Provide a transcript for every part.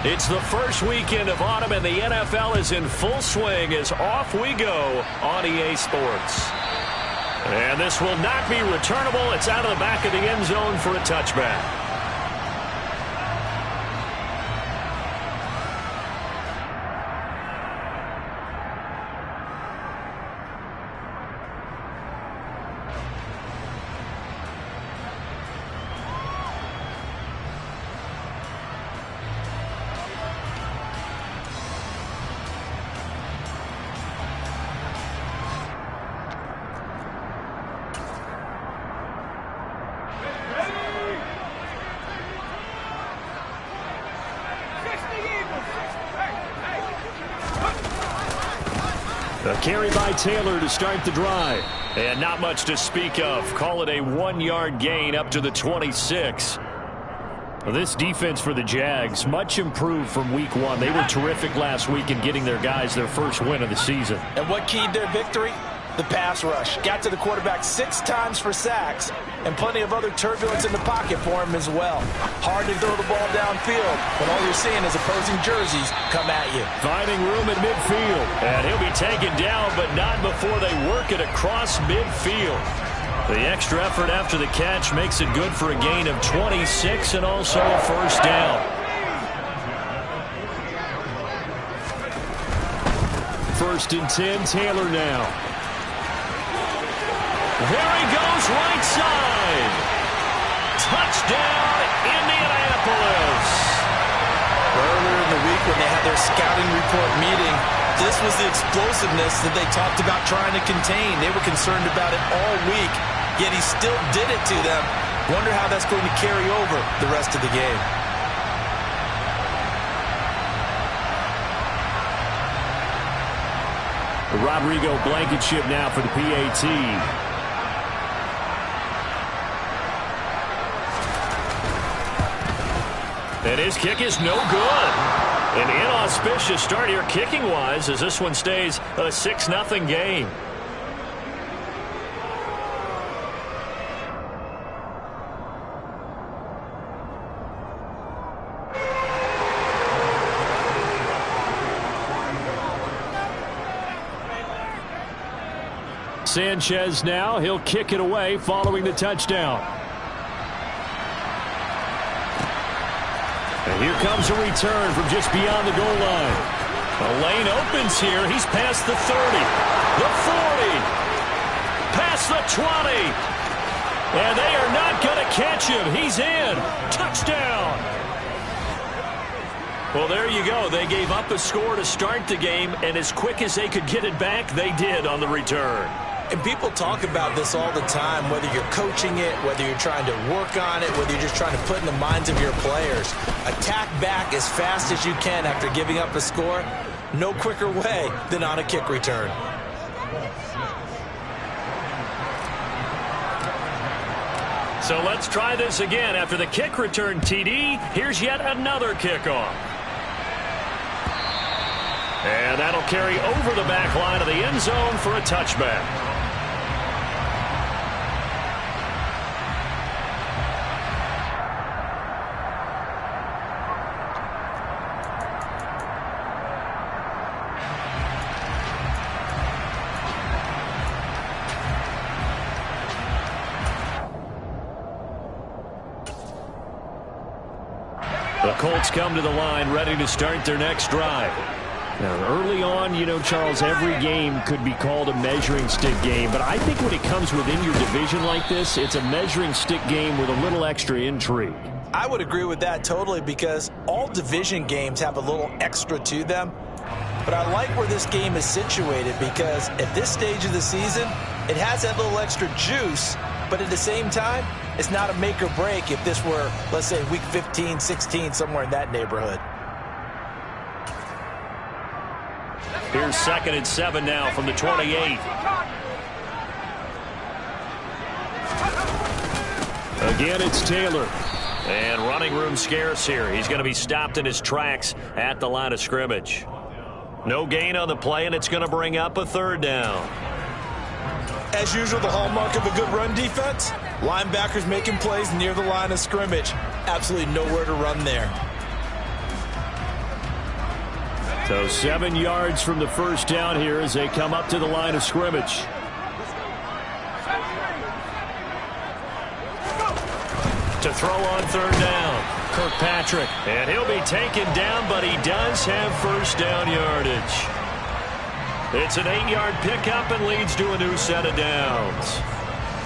It's the first weekend of autumn, and the NFL is in full swing as off we go on EA Sports. And this will not be returnable. It's out of the back of the end zone for a touchback. A carry by Taylor to start the drive. And not much to speak of. Call it a 1-yard gain up to the 26. Well, this defense for the Jags, much improved from week 1. They were terrific last week in getting their guys their first win of the season. And what keyed their victory? The pass rush. Got to the quarterback 6 times for sacks, and plenty of other turbulence in the pocket for him as well. Hard to throw the ball downfield, but all you're seeing is opposing jerseys come at you. Finding room at midfield. And he'll be taken down, but not before they work it across midfield. The extra effort after the catch makes it good for a gain of 26 and also a first down. First and 10, Taylor now. There he goes, right side. Touchdown, Indianapolis. Earlier in the week when they had their scouting report meeting, this was the explosiveness that they talked about trying to contain. They were concerned about it all week, yet he still did it to them. Wonder how that's going to carry over the rest of the game. Rodrigo Blankenship now for the PAT. And his kick is no good. An inauspicious start here kicking-wise as this one stays a 6-0 game. Sanchez now. He'll kick it away following the touchdown. And here comes a return from just beyond the goal line. The lane opens here. He's past the 30, the 40, past the 20. And they are not going to catch him. He's in. Touchdown. Well, there you go. They gave up a score to start the game, and as quick as they could get it back, they did on the return. And people talk about this all the time, whether you're coaching it, whether you're trying to work on it, whether you're just trying to put in the minds of your players. Attack back as fast as you can after giving up a score. No quicker way than on a kick return. So let's try this again. After the kick return TD, here's yet another kickoff. And that'll carry over the back line of the end zone for a touchback. The Colts come to the line ready to start their next drive. Now, early on, you know, Charles, every game could be called a measuring stick game. But I think when it comes within your division like this, it's a measuring stick game with a little extra intrigue. I would agree with that totally because all division games have a little extra to them. But I like where this game is situated because at this stage of the season, it has that little extra juice. But at the same time, it's not a make or break if this were, let's say, week 15, 16, somewhere in that neighborhood. Here's 2nd and 7 now from the 28. Again, it's Taylor. And running room scarce here. He's going to be stopped in his tracks at the line of scrimmage. No gain on the play, and it's going to bring up a 3rd down. As usual, the hallmark of a good run defense, linebackers making plays near the line of scrimmage. Absolutely nowhere to run there. So 7 yards from the first down here as they come up to the line of scrimmage. To throw on third down, Kirkpatrick. And he'll be taken down, but he does have first down yardage. It's an 8-yard pickup and leads to a new set of downs.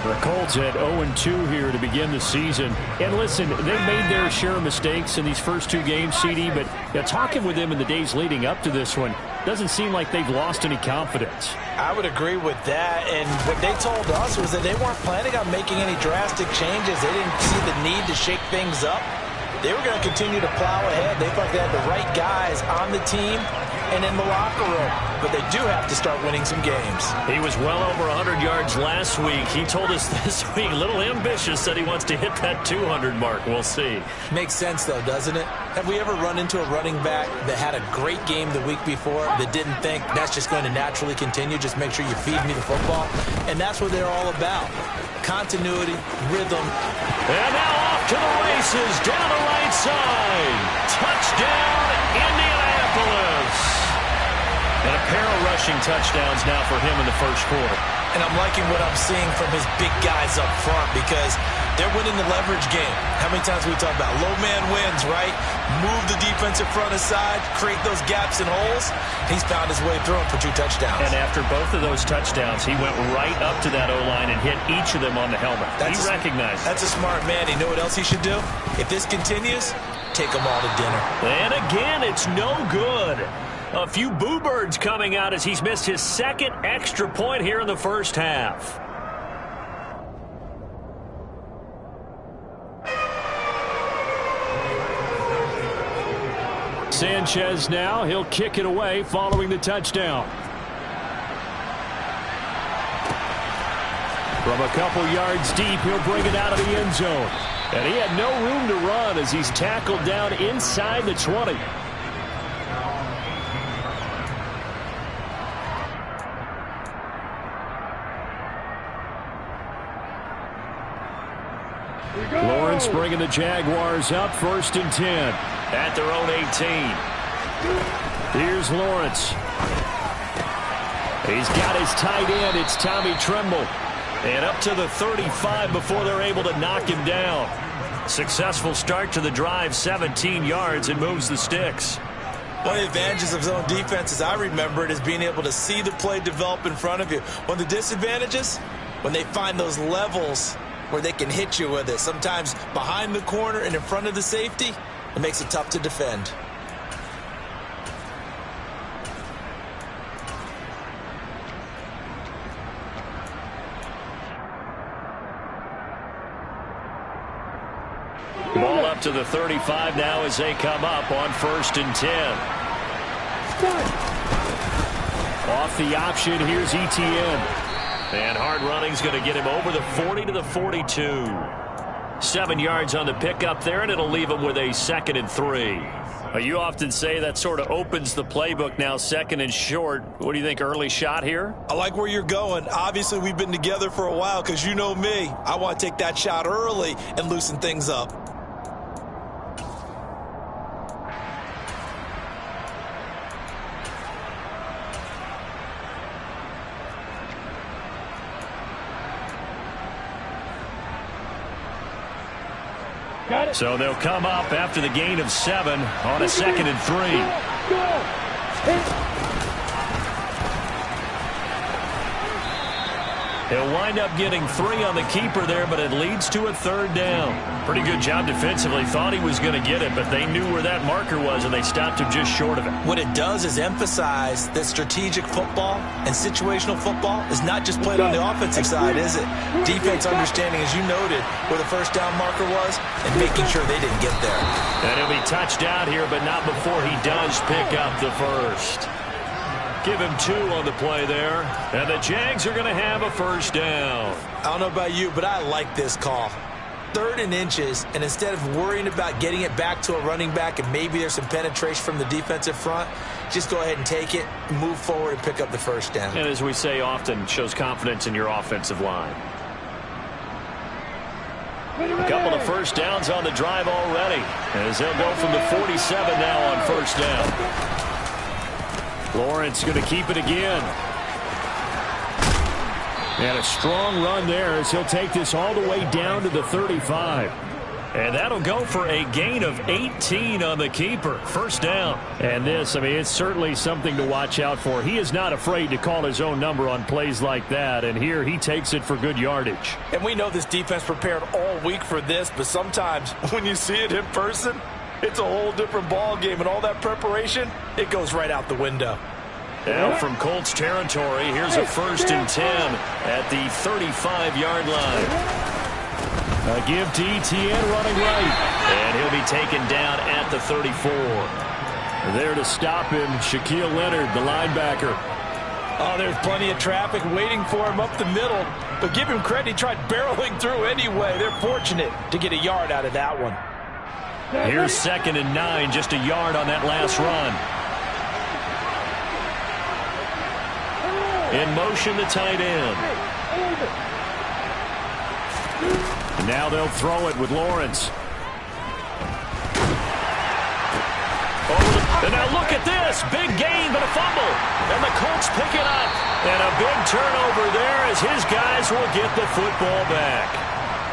The Colts at 0-2 here to begin the season. And listen, they made their share of mistakes in these first 2 games, CD, but talking with them in the days leading up to this one, doesn't seem like they've lost any confidence. I would agree with that, and what they told us was that they weren't planning on making any drastic changes. They didn't see the need to shake things up. They were going to continue to plow ahead. They thought they had the right guys on the team and in the locker room, but they do have to start winning some games. He was well over 100 yards last week. He told us this week, a little ambitious, said he wants to hit that 200 mark. We'll see. Makes sense, though, doesn't it? Have we ever run into a running back that had a great game the week before that didn't think that's just going to naturally continue? Just make sure you feed me the football. And that's what they're all about. Continuity, rhythm. And now off to the races, down the right side. Touchdown, Indianapolis. And a pair of rushing touchdowns now for him in the first quarter. And I'm liking what I'm seeing from his big guys up front because they're winning the leverage game. How many times we talk about low man wins, right? Move the defensive front aside, create those gaps and holes. He's found his way through them for 2 touchdowns. And after both of those touchdowns, he went right up to that O-line and hit each of them on the helmet. He recognized it. That's a smart man. You know what else he should do? If this continues, take them all to dinner. And again, it's no good. A few boo birds coming out as he's missed his second extra point here in the first half. Sanchez now, he'll kick it away following the touchdown. From a couple yards deep, he'll bring it out of the end zone. And he had no room to run as he's tackled down inside the 20. Lawrence bringing the Jaguars up 1st and 10. At their own 18. Here's Lawrence. He's got his tight end. It's Tommy Tremble. And up to the 35 before they're able to knock him down. Successful start to the drive, 17 yards, and moves the sticks. One of the advantages of zone defense, as I remember it, is being able to see the play develop in front of you. One of the disadvantages, when they find those levels where they can hit you with it, sometimes behind the corner and in front of the safety, it makes it tough to defend. Ball up to the 35 now as they come up on 1st and 10. Off the option, here's Etienne. And hard running's going to get him over the 40 to the 42. 7 yards on the pickup there, and it'll leave him with a 2nd and 3. You often say that sort of opens the playbook now, 2nd and short. What do you think, early shot here? I like where you're going. Obviously, we've been together for a while because you know me. I want to take that shot early and loosen things up. So they'll come up after the gain of 7 on a 2nd and 3. He'll wind up getting 3 on the keeper there, but it leads to a 3rd down. Pretty good job defensively. Thought he was going to get it, but they knew where that marker was, and they stopped him just short of it. What it does is emphasize that strategic football and situational football is not just played on the offensive side, is it? Defense understanding, as you noted, where the first down marker was and making sure they didn't get there. And he'll be touched out here, but not before he does pick up the first. Give him 2 on the play there. And the Jags are going to have a first down. I don't know about you, but I like this call. 3rd and inches, and instead of worrying about getting it back to a running back and maybe there's some penetration from the defensive front, just go ahead and take it, move forward, and pick up the first down. And as we say often, shows confidence in your offensive line. A couple of first downs on the drive already, as they'll go from the 47 now on first down. Lawrence going to keep it again. And a strong run there as he'll take this all the way down to the 35. And that'll go for a gain of 18 on the keeper. First down. And this, I mean, it's certainly something to watch out for. He is not afraid to call his own number on plays like that. And here he takes it for good yardage. And we know this defense prepared all week for this, but sometimes when you see it in person, it's a whole different ball game. And all that preparation, it goes right out the window. Now from Colts territory, here's a 1st and 10 at the 35-yard line. A give to Etienne running right. And he'll be taken down at the 34. There to stop him, Shaquille Leonard, the linebacker. Oh, there's plenty of traffic waiting for him up the middle. But give him credit, he tried barreling through anyway. They're fortunate to get a yard out of that one. Here's 2nd and 9, just a yard on that last run. In motion, the tight end. And now they'll throw it with Lawrence. And now look at this. Big gain, but a fumble. And the Colts pick it up. And a big turnover there as his guys will get the football back.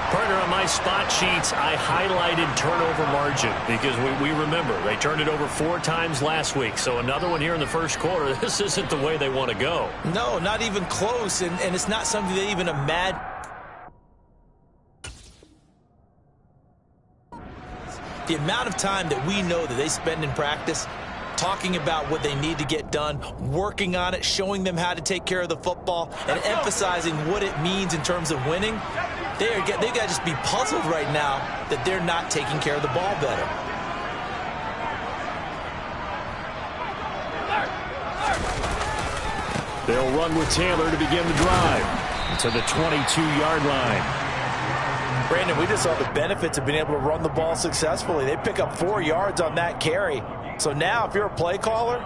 Partner, on my spot sheets, I highlighted turnover margin because we remember they turned it over 4 times last week. So another one here in the first quarter. This isn't the way they want to go. No, not even close. And it's not something they even imagine. The amount of time that we know that they spend in practice talking about what they need to get done, working on it, showing them how to take care of the football, and emphasizing what it means in terms of winning, they've got to just be puzzled right now that they're not taking care of the ball better. They'll run with Taylor to begin the drive to the 22-yard line. Brandon, we just saw the benefits of being able to run the ball successfully. They pick up 4 yards on that carry. So now if you're a play caller,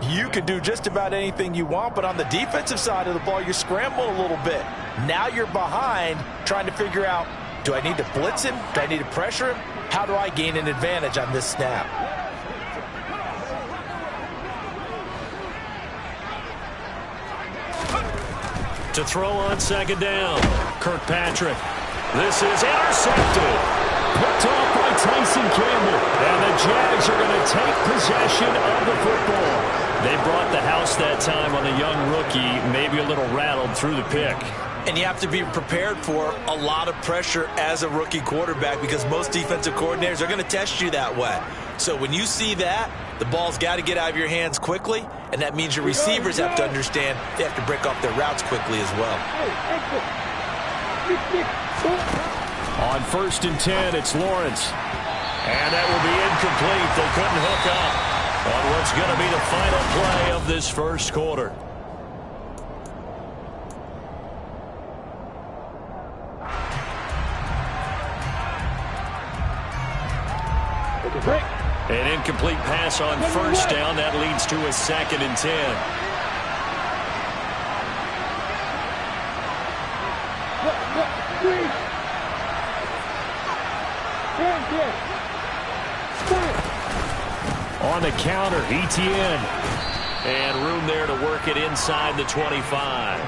you can do just about anything you want. But on the defensive side of the ball, you scramble a little bit. Now you're behind trying to figure out, do I need to blitz him? Do I need to pressure him? How do I gain an advantage on this snap? To throw on 2nd down. Kirkpatrick. This is intercepted. Picked off by Tyson Campbell. And the Jags are going to take possession of the football. They brought the house that time on the young rookie, maybe a little rattled through the pick. And you have to be prepared for a lot of pressure as a rookie quarterback because most defensive coordinators are going to test you that way. So when you see that, the ball's got to get out of your hands quickly, and that means your receivers have to understand they have to break off their routes quickly as well. On 1st and 10, it's Lawrence. And that will be incomplete. They couldn't hook up on what's going to be the final play of this first quarter. An incomplete pass on 1st down. That leads to a 2nd and 10. On the counter, Etienne. And room there to work it inside the 25.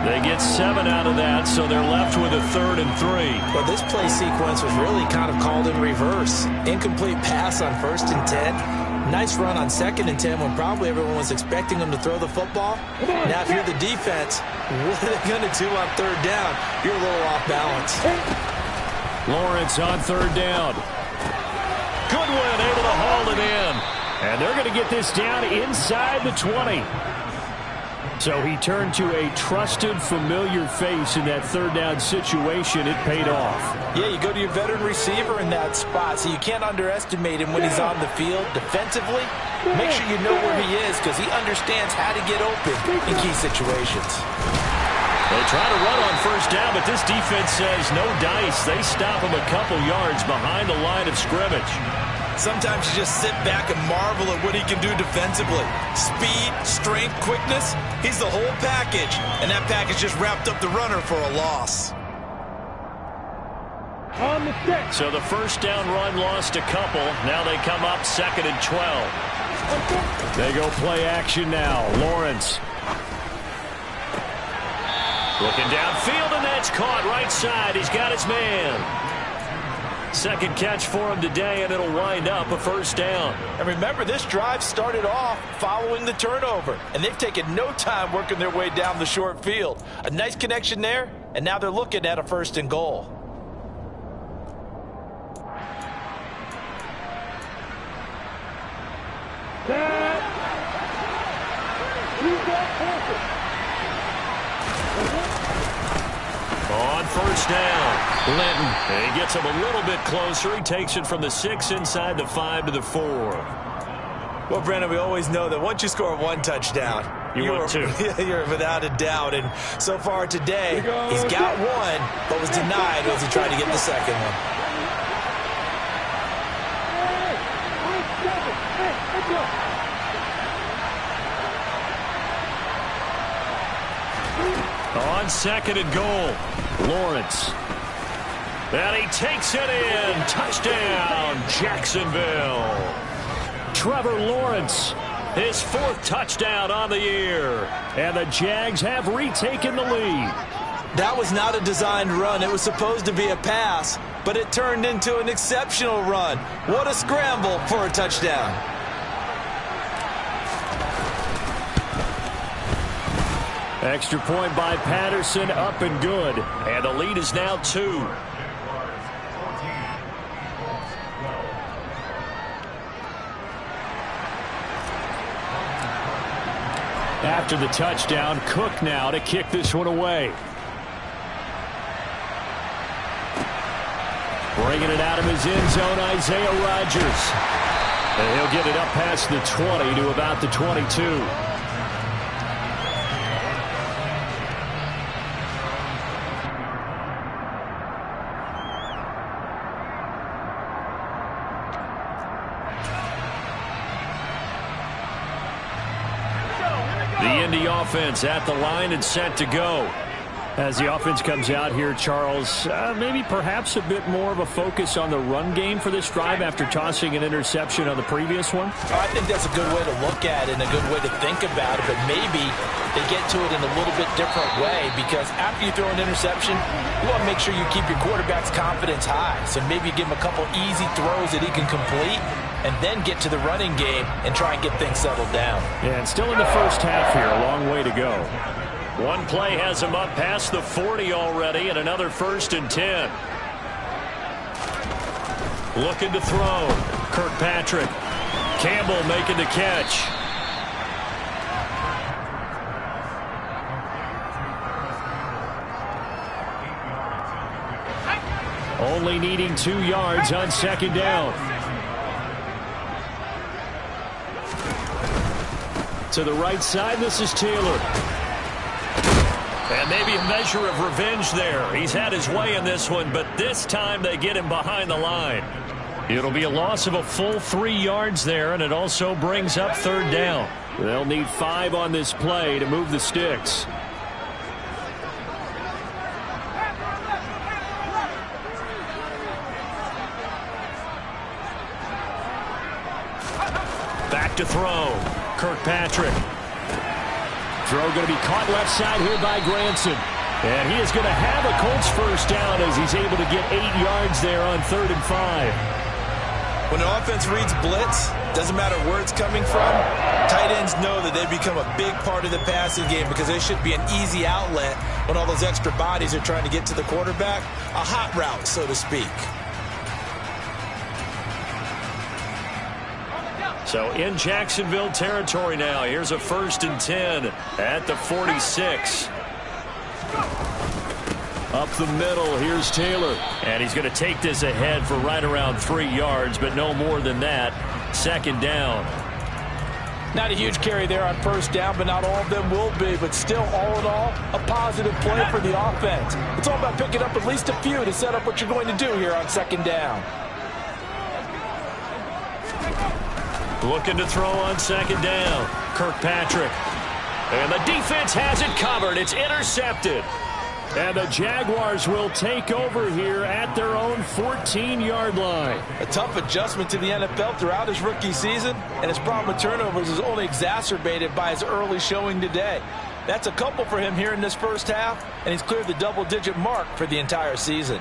They get 7 out of that, so they're left with a 3rd and 3. Well, this play sequence was really kind of called in reverse. Incomplete pass on 1st and 10. Nice run on 2nd and 10 when probably everyone was expecting them to throw the football. Now, if you're the defense, what are they going to do on 3rd down? You're a little off balance. Lawrence on 3rd down. Goodwin able to haul it in. And they're going to get this down inside the 20. So he turned to a trusted, familiar face in that 3rd down situation. It paid off. Yeah, you go to your veteran receiver in that spot, so you can't underestimate him when he's on the field defensively. Make sure you know where he is because he understands how to get open in key situations. They try to run on 1st down, but this defense says no dice. They stop him a couple yards behind the line of scrimmage. Sometimes you just sit back and marvel at what he can do defensively. Speed, strength, quickness, he's the whole package. And that package just wrapped up the runner for a loss. So the 1st down run lost a couple. Now they come up 2nd and 12. They go play action now. Lawrence. Looking downfield, and that's caught right side. He's got his man. Second catch for him today, and it'll wind up a first down. And remember, this drive started off following the turnover, and they've taken no time working their way down the short field. A nice connection there, and now they're looking at a first and goal. On first down, Linton. And he gets him a little bit closer. He takes it from the 6 inside the 5 to the 4. Well, Brandon, we always know that once you score one touchdown, you're without a doubt. And so far today, he's got one, but was denied as he tried to get the second one. On second and goal, Lawrence. And he takes it in. Touchdown, Jacksonville. Trevor Lawrence. His 4th touchdown on the year. And the Jags have retaken the lead. That was not a designed run. It was supposed to be a pass, but it turned into an exceptional run. What a scramble for a touchdown. Extra point by Patterson, up and good. And the lead is now 2. After the touchdown, Cook now to kick this one away. Bringing it out of his end zone, Isaiah Rodgers. And he'll get it up past the 20 to about the 22. The Indy offense at the line and set to go. As the offense comes out here, Charles, maybe perhaps a bit more of a focus on the run game for this drive after tossing an interception on the previous one? I think that's a good way to look at it and a good way to think about it, but maybe they get to it in a little bit different way, because after you throw an interception, you want to make sure you keep your quarterback's confidence high. So maybe you give him a couple easy throws that he can complete, and then get to the running game and try and get things settled down. Yeah, and still in the first half here, a long way to go. One play has him up past the 40 already, and another 1st and 10. Looking to throw. Kirkpatrick. Campbell making the catch. Only needing 2 yards on second down. To the right side, this is Taylor. And maybe a measure of revenge there. He's had his way in this one, but this time they get him behind the line. It'll be a loss of a full 3 yards there, and it also brings up third down. They'll need 5 on this play to move the sticks. Back to throw. Kirkpatrick. Throw going to be caught left side here by Granson. And he is going to have a Colts first down as he's able to get 8 yards there on 3rd and 5. When an offense reads blitz, doesn't matter where it's coming from, tight ends know that they become a big part of the passing game, because they should be an easy outlet when all those extra bodies are trying to get to the quarterback. A hot route, so to speak. So in Jacksonville territory now. Here's a 1st and 10 at the 46. Up the middle, here's Taylor. And he's going to take this ahead for right around 3 yards, but no more than that. 2nd down. Not a huge carry there on first down, but not all of them will be. But still, all in all, a positive play for the offense. It's all about picking up at least a few to set up what you're going to do here on 2nd down. Looking to throw on 2nd down. Kirkpatrick. And the defense has it covered. It's intercepted. And the Jaguars will take over here at their own 14-yard line. A tough adjustment to the NFL throughout his rookie season, and his problem with turnovers is only exacerbated by his early showing today. That's a couple for him here in this first half, and he's cleared the double-digit mark for the entire season.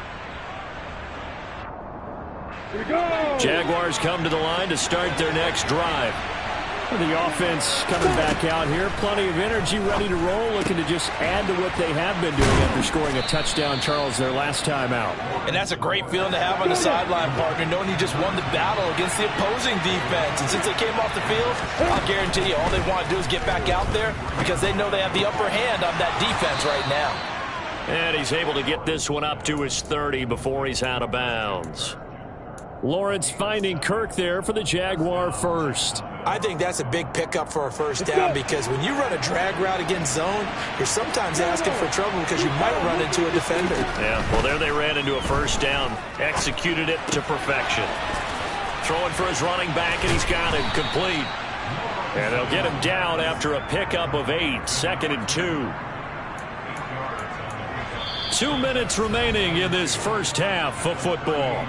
Jaguars come to the line to start their next drive. The offense coming back out here. Plenty of energy, ready to roll, looking to just add to what they have been doing after scoring a touchdown, Charles, their last time out. And that's a great feeling to have on the sideline, partner, knowing you just won the battle against the opposing defense. And since they came off the field, I'll guarantee you all they want to do is get back out there because they know they have the upper hand on that defense right now. And he's able to get this one up to his 30 before he's out of bounds. Lawrence finding Kirk there for the Jaguar first. I think that's a big pickup for a first down because when you run a drag route against zone, you're sometimes asking for trouble because you might run into a defender. Yeah, well, there they ran into a first down. Executed it to perfection. Throwing for his running back, and he's got him complete. And they'll get him down after a pickup of 8, 2nd and 2. 2 minutes remaining in this first half of football.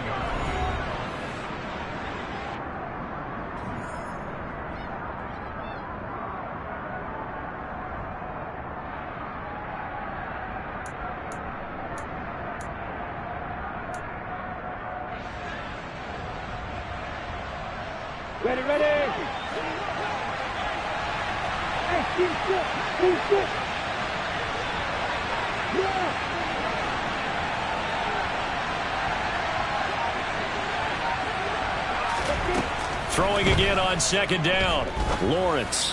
Ready. Throwing again on 2nd down. Lawrence.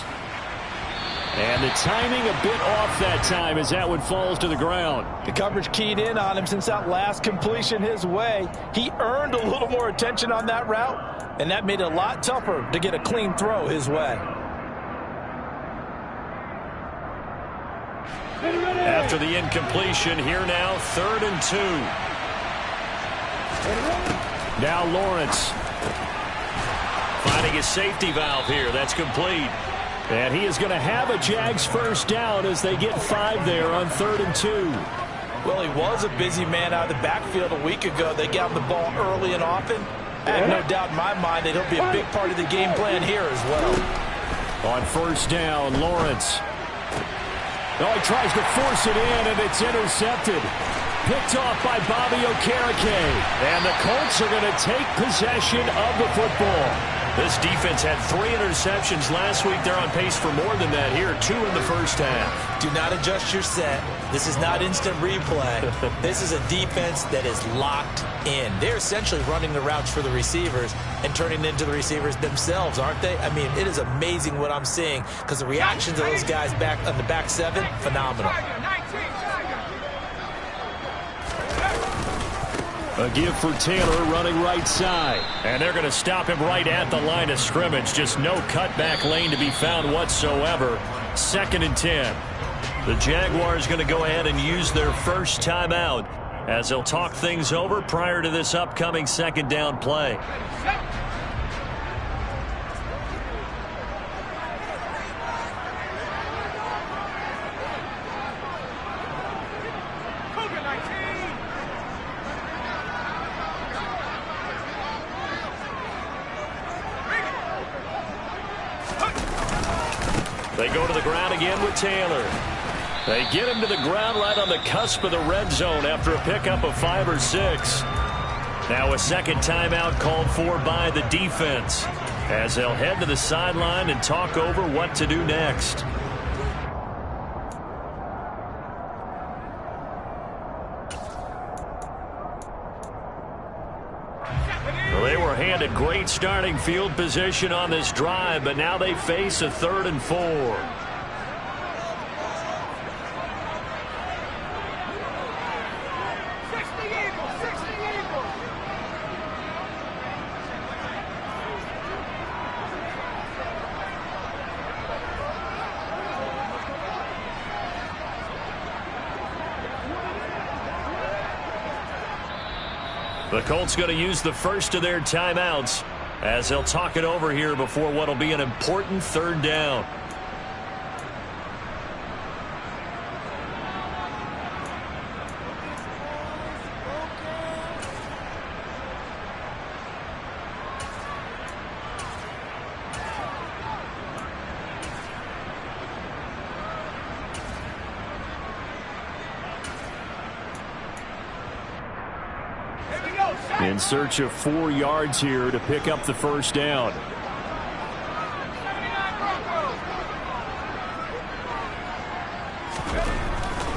And the timing a bit off that time as that one falls to the ground. The coverage keyed in on him since that last completion his way. He earned a little more attention on that route, and that made it a lot tougher to get a clean throw his way. After the incompletion, here now, 3rd and 2. Now Lawrence. Finding his safety valve here. That's complete. And he is going to have a Jags first down as they get 5 there on 3rd and 2. Well, he was a busy man out of the backfield a week ago. They got him the ball early and often. I have no doubt in my mind that he'll be a big part of the game plan here as well. On 1st down, Lawrence. Oh, he tries to force it in, and it's intercepted. Picked off by Bobby Okereke. And the Colts are going to take possession of the football. This defense had 3 interceptions last week. They're on pace for more than that here. 2 in the first half. Do not adjust your set. This is not instant replay. This is a defense that is locked in. They're essentially running the routes for the receivers and turning into the receivers themselves, aren't they? I mean, it is amazing what I'm seeing because the reactions of those guys back on the back 7, phenomenal. A give for Taylor running right side. And they're going to stop him right at the line of scrimmage. Just no cutback lane to be found whatsoever. 2nd and 10. The Jaguars going to go ahead and use their first timeout as they'll talk things over prior to this upcoming 2nd down play. They go to the ground again with Taylor. They get him to the ground right on the cusp of the red zone after a pickup of 5 or 6. Now a 2nd timeout called for by the defense as they'll head to the sideline and talk over what to do next. Well, they were handed great starting field position on this drive, but now they face a 3rd and 4. The Colts going to use the first of their timeouts as they'll talk it over here before what will be an important 3rd down. In search of 4 yards here to pick up the first down.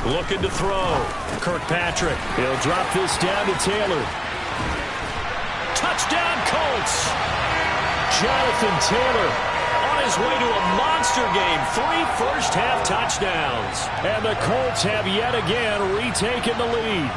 Looking to throw. Kirkpatrick. He'll drop this down to Taylor. Touchdown, Colts. Jonathan Taylor On his way to a monster game. 3 first-half touchdowns. And the Colts have yet again retaken the lead.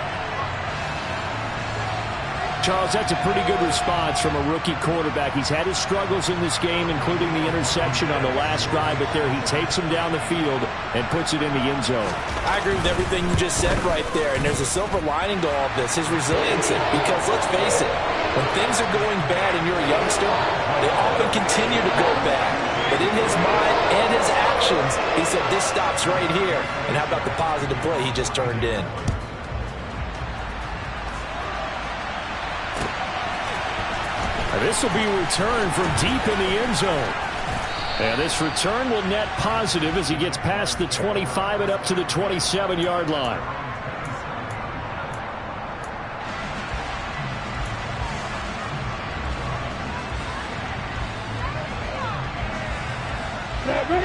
Charles, that's a pretty good response from a rookie quarterback. He's had his struggles in this game, including the interception on the last drive, but there he takes him down the field and puts it in the end zone. I agree with everything you just said right there, and there's a silver lining to all of this, his resiliency. Because let's face it, when things are going bad and you're a youngster, they often continue to go bad. But in his mind and his actions, he said, this stops right here. And how about the positive play he just turned in? This will be returned from deep in the end zone. And this return will net positive as he gets past the 25 and up to the 27-yard line.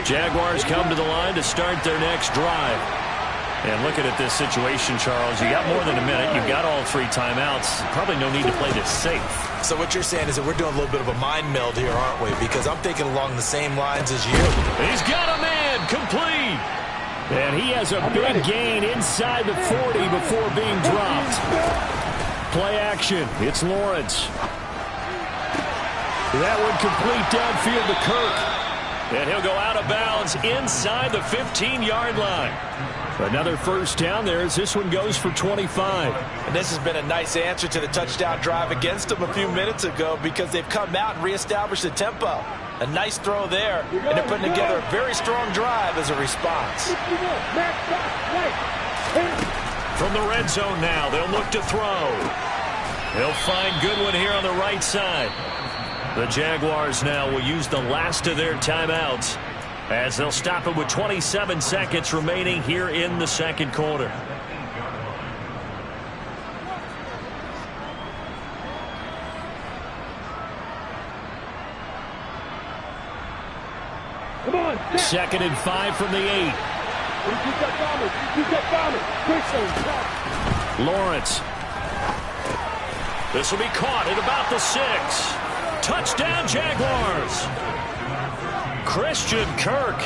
Jaguars come to the line to start their next drive. And looking at this situation, Charles, you got more than a minute. You've got all 3 timeouts. Probably no need to play this safe. So what you're saying is that we're doing a little bit of a mind meld here, aren't we? Because I'm thinking along the same lines as you. He's got a man complete. And he has a big gain inside the 40 before being dropped. Play action. It's Lawrence. That one complete downfield to Kirk. And he'll go out of bounds inside the 15-yard line. Another first down there as this one goes for 25. And this has been a nice answer to the touchdown drive against them a few minutes ago because they've come out and reestablished the tempo. A nice throw there, and they're putting together a very strong drive as a response. From the red zone now, they'll look to throw. They'll find Goodwin here on the right side. The Jaguars now will use the last of their timeouts as they'll stop it with 27 seconds remaining here in the second quarter. Come on. 2nd and 5 from the 8. Lawrence. This will be caught at about the 6. Touchdown, Jaguars. Christian Kirk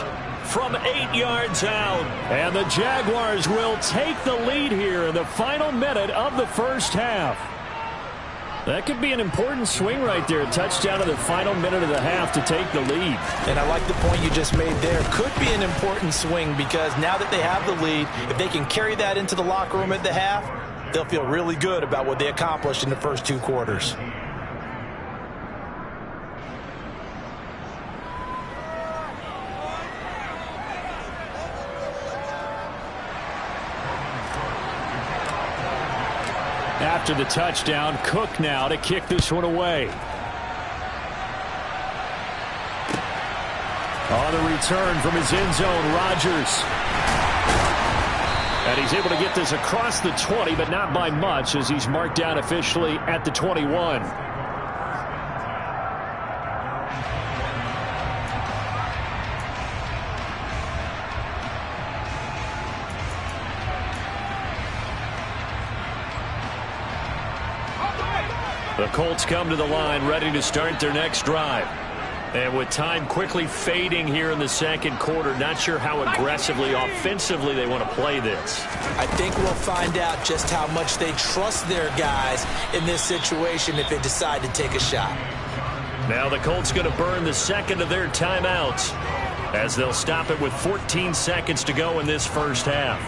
from 8 yards out. And the Jaguars will take the lead here in the final minute of the first half. That could be an important swing right there. A touchdown in the final minute of the half to take the lead. And I like the point you just made there. Could be an important swing because now that they have the lead, if they can carry that into the locker room at the half, they'll feel really good about what they accomplished in the first 2 quarters. After the touchdown, Cook now to kick this one away. On the return from his end zone, Rodgers. And he's able to get this across the 20, but not by much as he's marked down officially at the 21. The Colts come to the line ready to start their next drive. And with time quickly fading here in the second quarter, not sure how aggressively, offensively they want to play this. I think we'll find out just how much they trust their guys in this situation if they decide to take a shot. Now the Colts going to burn the second of their timeouts as they'll stop it with 14 seconds to go in this first half.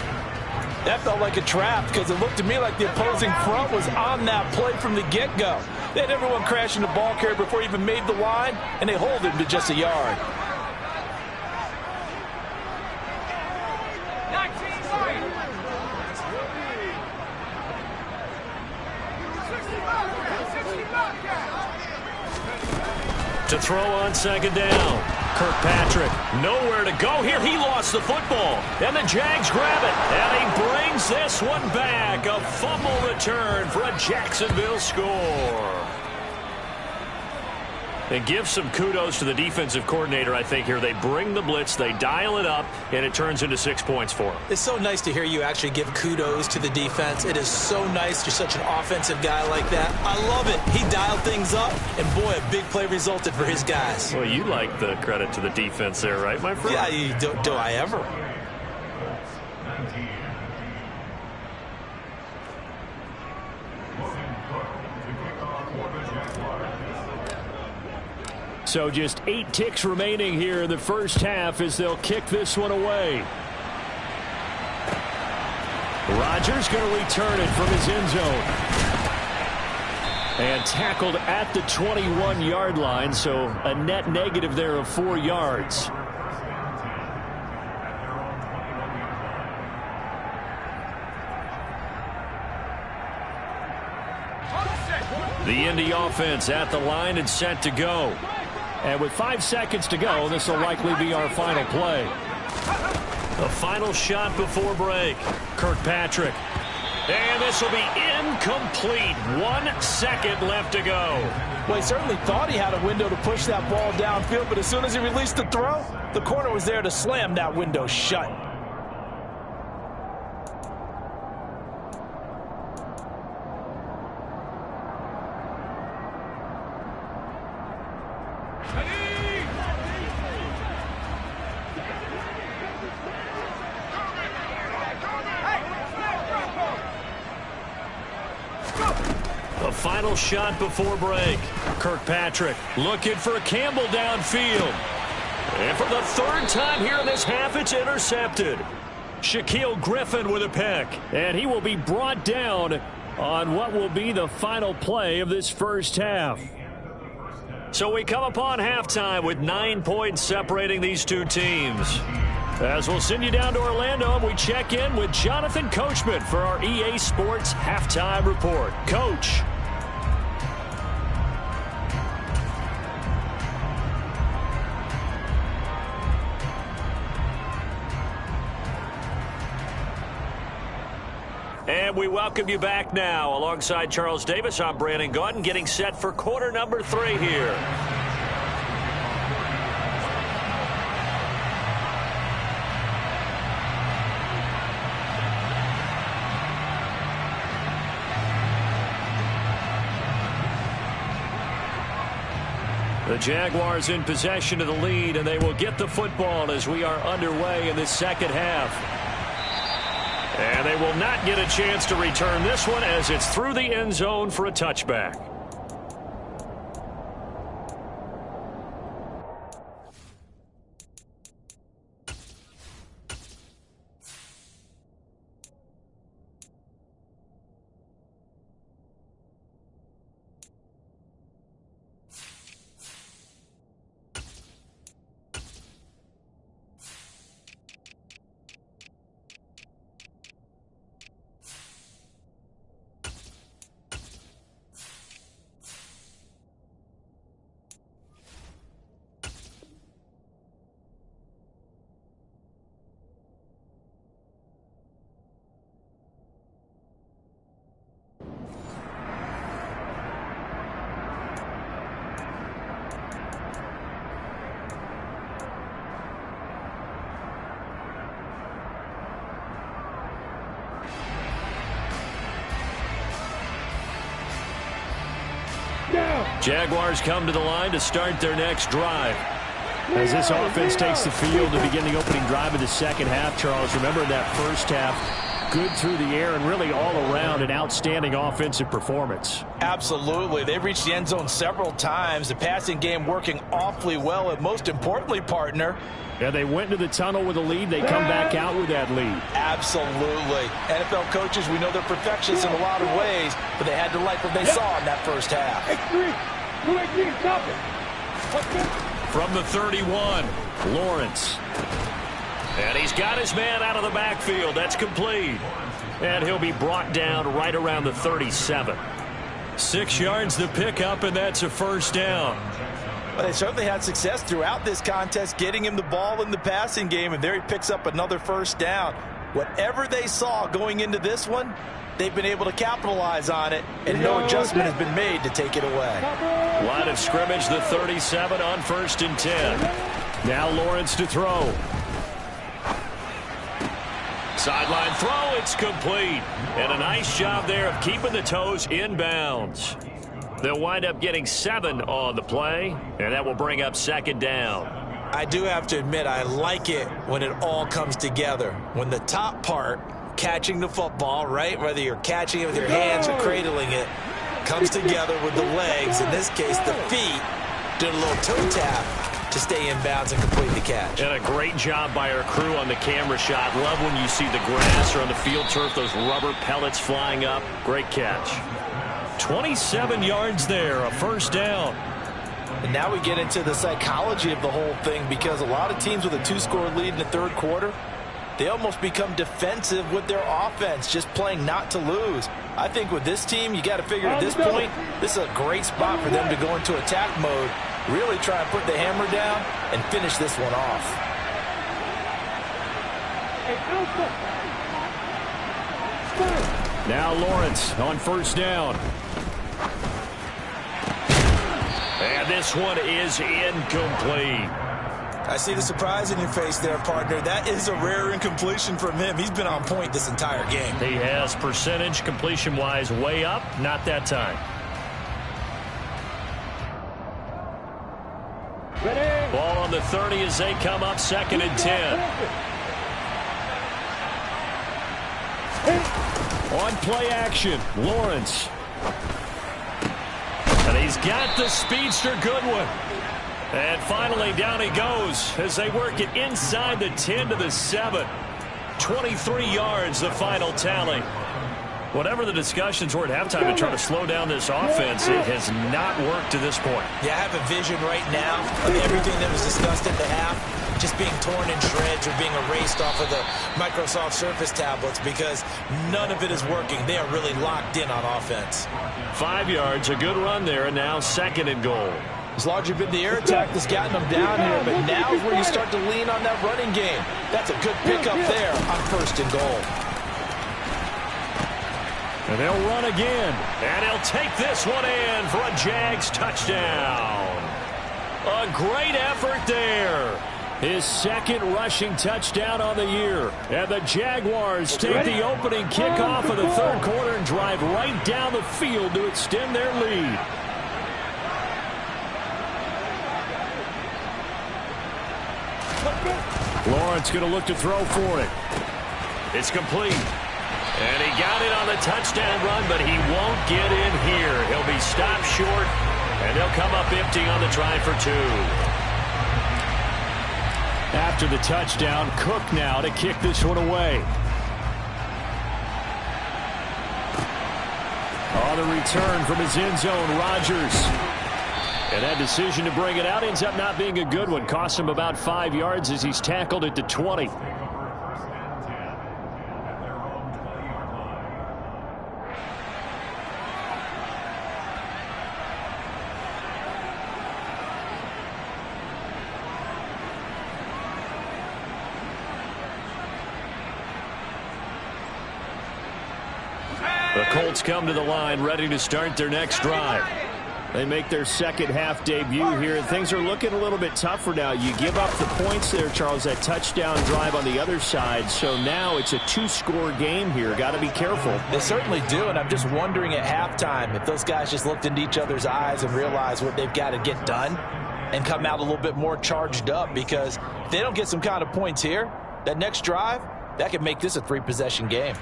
That felt like a trap because it looked to me like the opposing front was on that play from the get-go. They had everyone crashing the ball carrier before he even made the line, and they hold him to just a yard. To throw on second down. Kirkpatrick, nowhere to go here. He lost the football, and the Jags grab it, and he brings this one back. A fumble return for a Jacksonville score. And give some kudos to the defensive coordinator, I think, here. They bring the blitz, they dial it up, and it turns into 6 points for them. It's so nice to hear you actually give kudos to the defense. It is so nice. You're such an offensive guy like that. I love it. He dialed things up, and boy, a big play resulted for his guys. Well, you like the credit to the defense there, right, my friend? Yeah, do I ever? So just 8 ticks remaining here in the first half as they'll kick this one away. Rodgers going to return it from his end zone. And tackled at the 21-yard line, so a net negative there of 4 yards. The Indy offense at the line and set to go. And with 5 seconds to go, this will likely be our final play. The final shot before break. Kirkpatrick. And this will be incomplete. 1 second left to go. Well, he certainly thought he had a window to push that ball downfield, but as soon as he released the throw, the corner was there to slam that window shut. The final shot before break. Kirkpatrick looking for Campbell downfield. And for the 3rd time here in this half, it's intercepted. Shaquille Griffin with a pick. And he will be brought down on what will be the final play of this first half. So we come upon halftime with 9 points separating these two teams. As we'll send you down to Orlando, and we check in with Jonathan Coachman for our EA Sports Halftime Report. Coach. And we welcome you back now. Alongside Charles Davis, I'm Brandon Gaudin, getting set for quarter number 3 here. The Jaguars in possession of the lead, and they will get the football as we are underway in this second half. And they will not get a chance to return this one as it's through the end zone for a touchback. Jaguars come to the line to start their next drive. As this offense takes the field to begin the opening drive of the second half, Charles, remember that first half, good through the air and really all around an outstanding offensive performance. Absolutely. They've reached the end zone several times. The passing game working awfully well, and most importantly, partner, yeah, they went into the tunnel with a lead. They come back out with that lead. Absolutely. NFL coaches, we know they're perfectionists in a lot of ways, but they had to like what they saw in that first half. From the 31, Lawrence. And he's got his man out of the backfield. That's complete. And he'll be brought down right around the 37. 6 yards the pickup, and that's a first down. Well, they certainly had success throughout this contest, getting him the ball in the passing game, and there he picks up another first down. Whatever they saw going into this one, they've been able to capitalize on it, and no adjustment has been made to take it away. Line of scrimmage, the 37 on 1st and 10. Now Lawrence to throw. Sideline throw, it's complete. And a nice job there of keeping the toes inbounds. They'll wind up getting 7 on the play, and that will bring up 2nd down. I do have to admit, I like it when it all comes together. When the top part, catching the football, right, whether you're catching it with your hands or cradling it, comes together with the legs, in this case the feet, did a little toe tap to stay in bounds and complete the catch. And a great job by our crew on the camera shot. Love when you see the grass or on the field turf, those rubber pellets flying up. Great catch. 27 yards there, a first down. And now we get into the psychology of the whole thing, because a lot of teams with a 2-score lead in the third quarter, they almost become defensive with their offense, just playing not to lose. I think with this team, you got to figure at this point, this is a great spot for them to go into attack mode, really try and put the hammer down and finish this one off. Now Lawrence on first down. And this one is incomplete. I see the surprise in your face there, partner. That is a rare incompletion from him. He's been on point this entire game. He has percentage completion-wise way up, not that time. Ready. Ball on the 30 as they come up 2nd and 10. On play action, Lawrence. And he's got the speedster Goodwin. And finally down he goes as they work it inside the 10 to the 7. 23 yards the final tally. Whatever the discussions were at halftime to try to slow down this offense, it has not worked to this point. Yeah, I have a vision right now of everything that was discussed at the half just being torn in shreds or being erased off of the Microsoft Surface tablets, because none of it is working. They are really locked in on offense. 5 yards, a good run there, and now 2nd and goal. It's largely been the air attack that's gotten them down here, but now is where you start to lean on that running game. That's a good pickup there on 1st and goal. And they'll run again. And he'll take this one in for a Jags touchdown. A great effort there. His 2nd rushing touchdown on the year. And the Jaguars take the opening kickoff of the third quarter and drive right down the field to extend their lead. Lawrence going to look to throw for it. It's complete. And he got it on the touchdown run, but he won't get in here. He'll be stopped short, and they'll come up empty on the try for 2. After the touchdown, Cook now to kick this one away. On the return from his end zone, Rodgers. And that decision to bring it out ends up not being a good one. Cost him about 5 yards as he's tackled at the 20. The Colts come to the line ready to start their next drive. They make their second half debut here, and things are looking a little bit tougher now. You give up the points there, Charles, that touchdown drive on the other side. So now it's a 2-score game here. Got to be careful. They certainly do, and I'm just wondering at halftime if those guys just looked into each other's eyes and realized what they've got to get done and come out a little bit more charged up, because if they don't get some kind of points here, that next drive, that could make this a 3-possession game.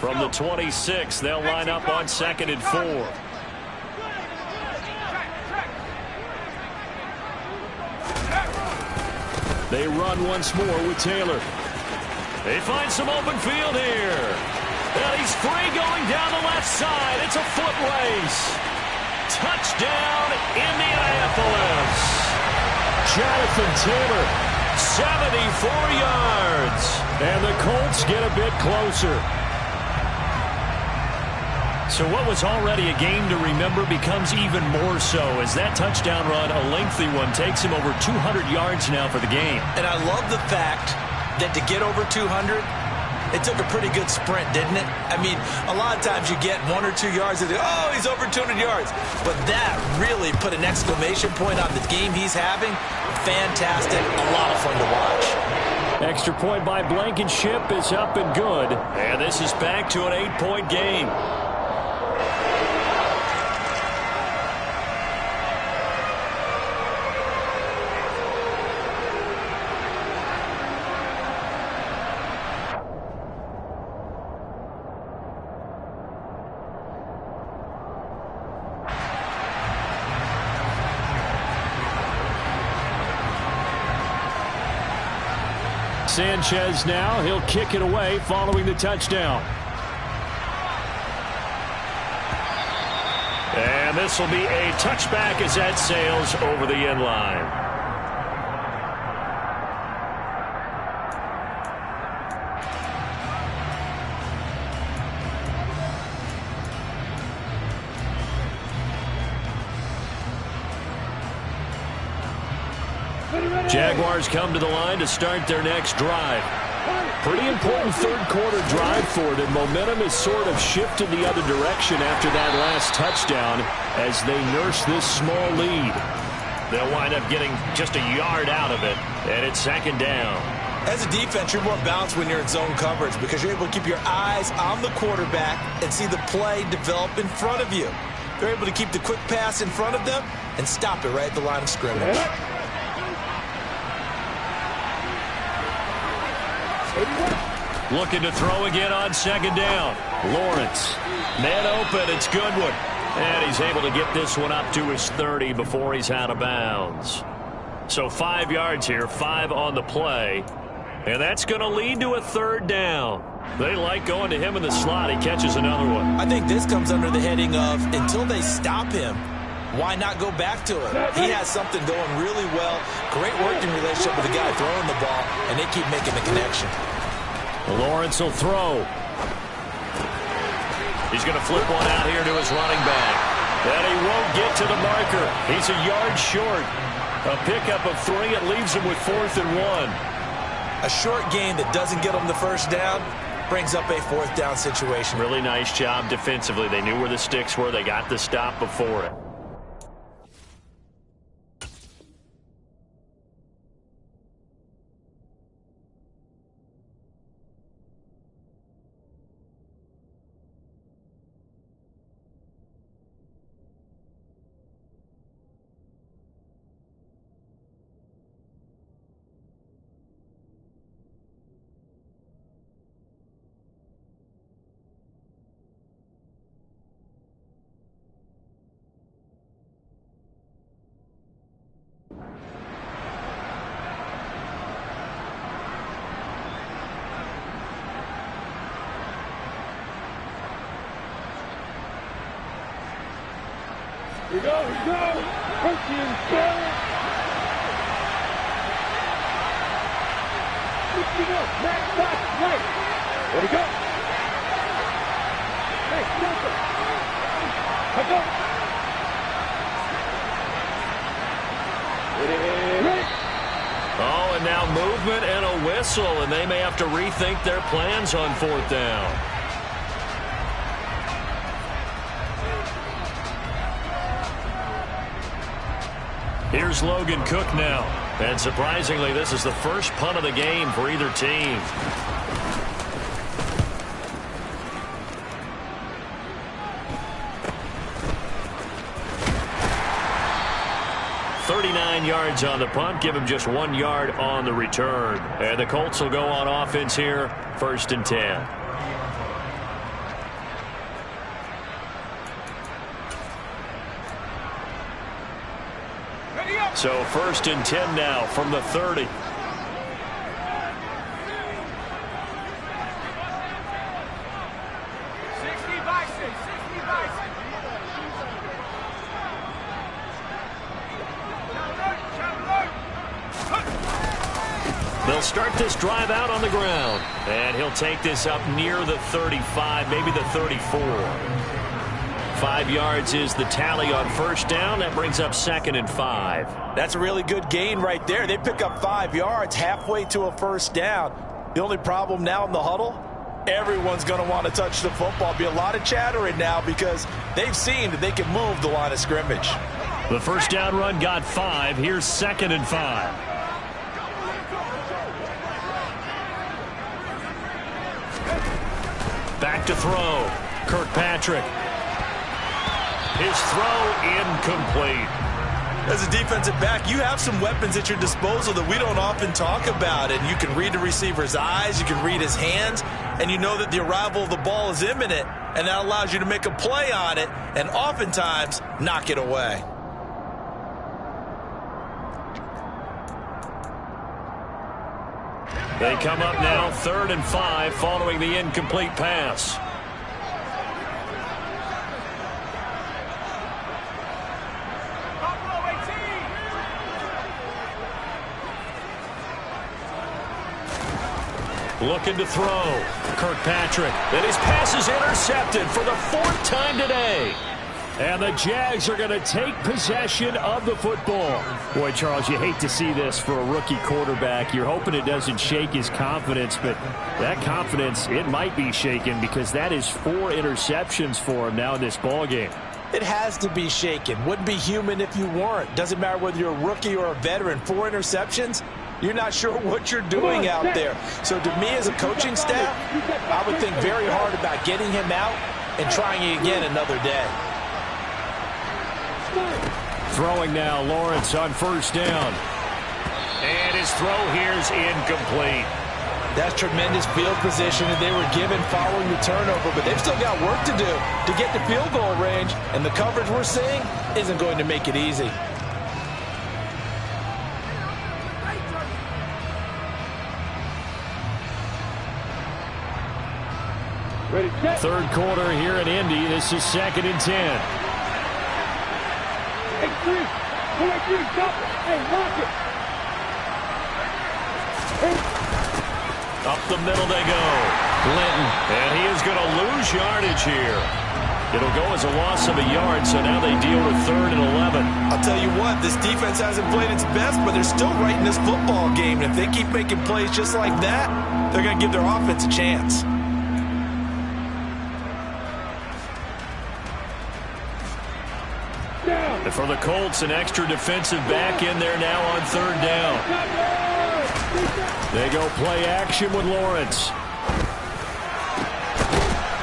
From the 26, they'll line up on 2nd and 4. They run once more with Taylor. They find some open field here. And he's free going down the left side. It's a foot race. Touchdown, Indianapolis. Jonathan Taylor, 74 yards. And the Colts get a bit closer. So what was already a game to remember becomes even more so as that touchdown run, a lengthy one, takes him over 200 yards now for the game. And I love the fact that to get over 200, it took a pretty good sprint, didn't it? I mean, a lot of times you get 1 or 2 yards and oh, he's over 200 yards. But that really put an exclamation point on the game he's having. Fantastic. A lot of fun to watch. Extra point by Blankenship is up and good. And this is back to an 8-point game. Sanchez now, he'll kick it away following the touchdown. And this will be a touchback as that sails over the end line. Jaguars come to the line to start their next drive. Pretty important third-quarter drive for them. Momentum has sort of shifted the other direction after that last touchdown as they nurse this small lead. They'll wind up getting just a yard out of it, and it's second down. As a defense, you're more balanced when you're in zone coverage because you're able to keep your eyes on the quarterback and see the play develop in front of you. They're able to keep the quick pass in front of them and stop it right at the line of scrimmage. Looking to throw again on second down. Lawrence. Man open. It's Goodwin. And he's able to get this one up to his 30 before he's out of bounds. So 5 yards here, 5 on the play. And that's going to lead to a third down. They like going to him in the slot. He catches another one. I think this comes under the heading of until they stop him, why not go back to him? He has something going really well. Great working relationship with the guy throwing the ball, and they keep making the connection. Lawrence will throw. He's going to flip one out here to his running back. And he won't get to the marker. He's a yard short. A pickup of 3. It leaves him with 4th and 1. A short gain that doesn't get him the first down brings up a 4th down situation. Really nice job defensively. They knew where the sticks were. They got the stop before it. Here we go, here we go. Perkins, go. Max, back, right. There we go. Hey, Delta. Let's go. Ready. Oh, and now movement and a whistle, and they may have to rethink their plans on 4th down. Here's Logan Cook now. And surprisingly, this is the first punt of the game for either team. "39 yards on the punt, give him just 1 yard on the return. And the Colts will go on offense here, 1st and 10. So 1st and 10 now from the 30. 60 bison, 60 bison. They'll start this drive out on the ground. And he'll take this up near the 35, maybe the 34. 5 yards is the tally on first down. That brings up 2nd and 5. That's a really good gain right there. They pick up 5 yards halfway to a first down. The only problem now in the huddle, everyone's going to want to touch the football. Be a lot of chattering now because they've seen that they can move the line of scrimmage. The first down run got 5. Here's 2nd and 5. Back to throw. Kirkpatrick. His throw incomplete. As a defensive back, you have some weapons at your disposal that we don't often talk about. And you can read the receiver's eyes, you can read his hands, and you know that the arrival of the ball is imminent. And that allows you to make a play on it and oftentimes knock it away. They come up now 3rd and 5 following the incomplete pass. Looking to throw. Kirkpatrick. And his pass is intercepted for the 4th time today. And the Jags are going to take possession of the football. Boy, Charles, you hate to see this for a rookie quarterback. You're hoping it doesn't shake his confidence, but that confidence, it might be shaken because that is 4 interceptions for him now in this ballgame. It has to be shaken. Wouldn't be human if you weren't. Doesn't matter whether you're a rookie or a veteran. 4 interceptions, you're not sure what you're doing out there. So to me as a coaching staff, I would think very hard about getting him out and trying it again another day. Throwing now, Lawrence on first down. And his throw here is incomplete. That's tremendous field position that they were given following the turnover, but they've still got work to do to get to field goal range, and the coverage we're seeing isn't going to make it easy. Ready, set. 3rd quarter here in Indy. This is 2nd and 10. Hey, 3. 2-3, stop. Hey, lock it. Up the middle they go. Linton. And he is going to lose yardage here. It'll go as a loss of a yard, so now they deal with 3rd and 11. I'll tell you what, this defense hasn't played its best, but they're still right in this football game. And if they keep making plays just like that, they're going to give their offense a chance. And for the Colts, an extra defensive back in there now on 3rd down. They go play action with Lawrence.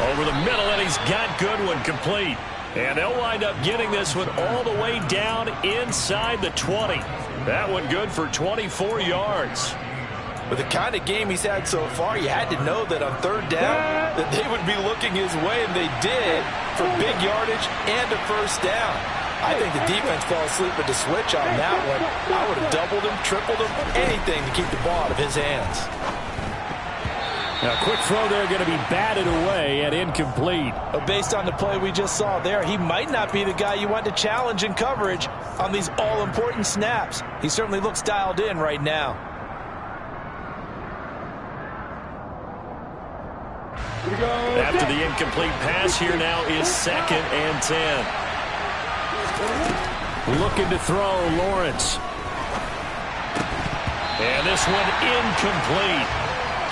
Over the middle, and he's got Goodwin complete. And they'll wind up getting this one all the way down inside the 20. That one good for 24 yards. With the kind of game he's had so far, you had to know that on 3rd down that they would be looking his way, and they did, for big yardage and a first down. I think the defense fell asleep at the switch on that one. I would have doubled him, tripled him, anything to keep the ball out of his hands. Now, quick throw there going to be batted away and incomplete. But based on the play we just saw there, he might not be the guy you want to challenge in coverage on these all-important snaps. He certainly looks dialed in right now. After the incomplete pass, here now is 2nd and 10. Looking to throw, Lawrence. And this one incomplete.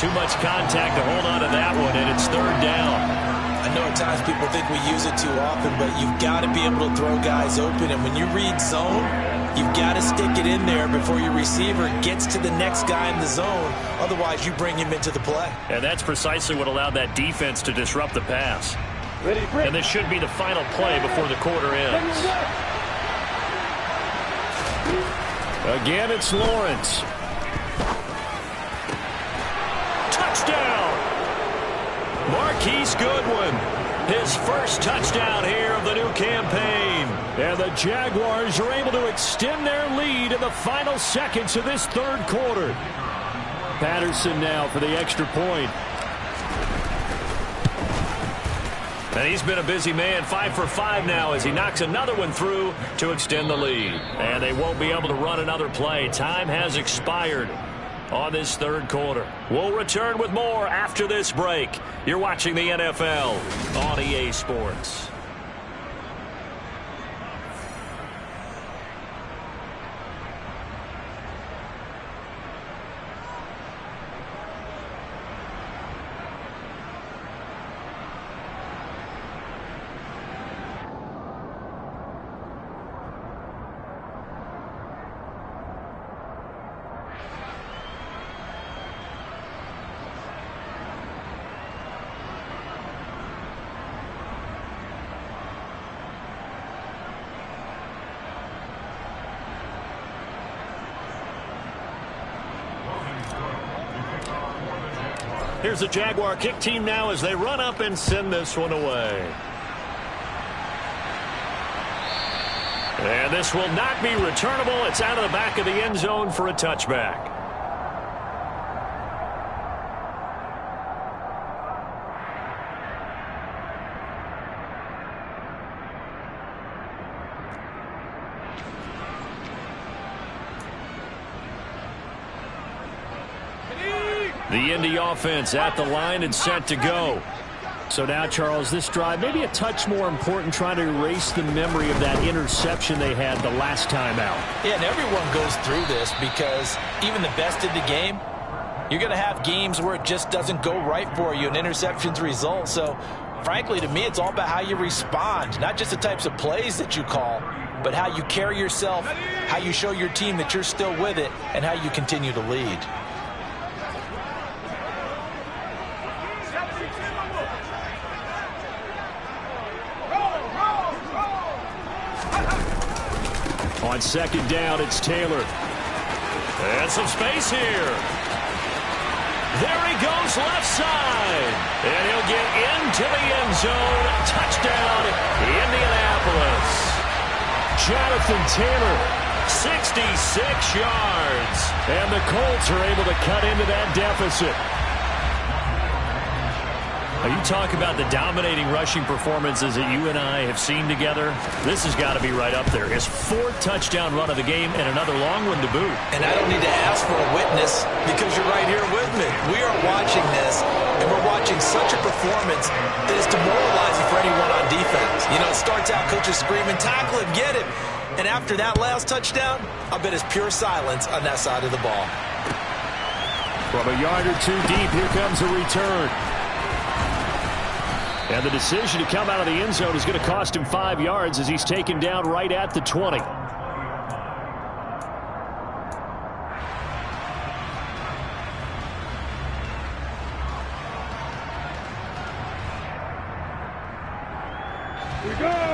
Too much contact to hold on to that one, and it's 3rd down. I know at times people think we use it too often, but you've got to be able to throw guys open. And when you read zone, you've got to stick it in there before your receiver gets to the next guy in the zone. Otherwise, you bring him into the play. And that's precisely what allowed that defense to disrupt the pass. Ready, break. And this should be the final play before the quarter ends. Again, it's Lawrence. Touchdown! Marquise Goodwin. His first touchdown here of the new campaign. And the Jaguars are able to extend their lead in the final seconds of this 3rd quarter. Patterson now for the extra point. And he's been a busy man, 5 for 5 now as he knocks another one through to extend the lead. And they won't be able to run another play. Time has expired on this 3rd quarter. We'll return with more after this break. You're watching the NFL on EA Sports. Here's the Jaguar kick team now as they run up and send this one away. And this will not be returnable. It's out of the back of the end zone for a touchback. The Indy offense at the line and set to go. So now, Charles, this drive maybe a touch more important, trying to erase the memory of that interception they had the last time out. Yeah, and everyone goes through this because even the best in the game, you're going to have games where it just doesn't go right for you and interceptions result. So, frankly, to me, it's all about how you respond, not just the types of plays that you call, but how you carry yourself, how you show your team that you're still with it, and how you continue to lead. On second down, it's Taylor. And some space here. There he goes left side. And he'll get into the end zone. Touchdown, Indianapolis. Jonathan Taylor. 66 yards. And the Colts are able to cut into that deficit. You talk about the dominating rushing performances that you and I have seen together. This has got to be right up there. His fourth touchdown run of the game and another long one to boot. And I don't need to ask for a witness because you're right here with me. We are watching this, and we're watching such a performance that is demoralizing for anyone on defense. You know, it starts out coaches screaming, tackle him, get him. And after that last touchdown, I bet it's pure silence on that side of the ball. From a yard or two deep, here comes a return. And the decision to come out of the end zone is going to cost him 5 yards as he's taken down right at the 20.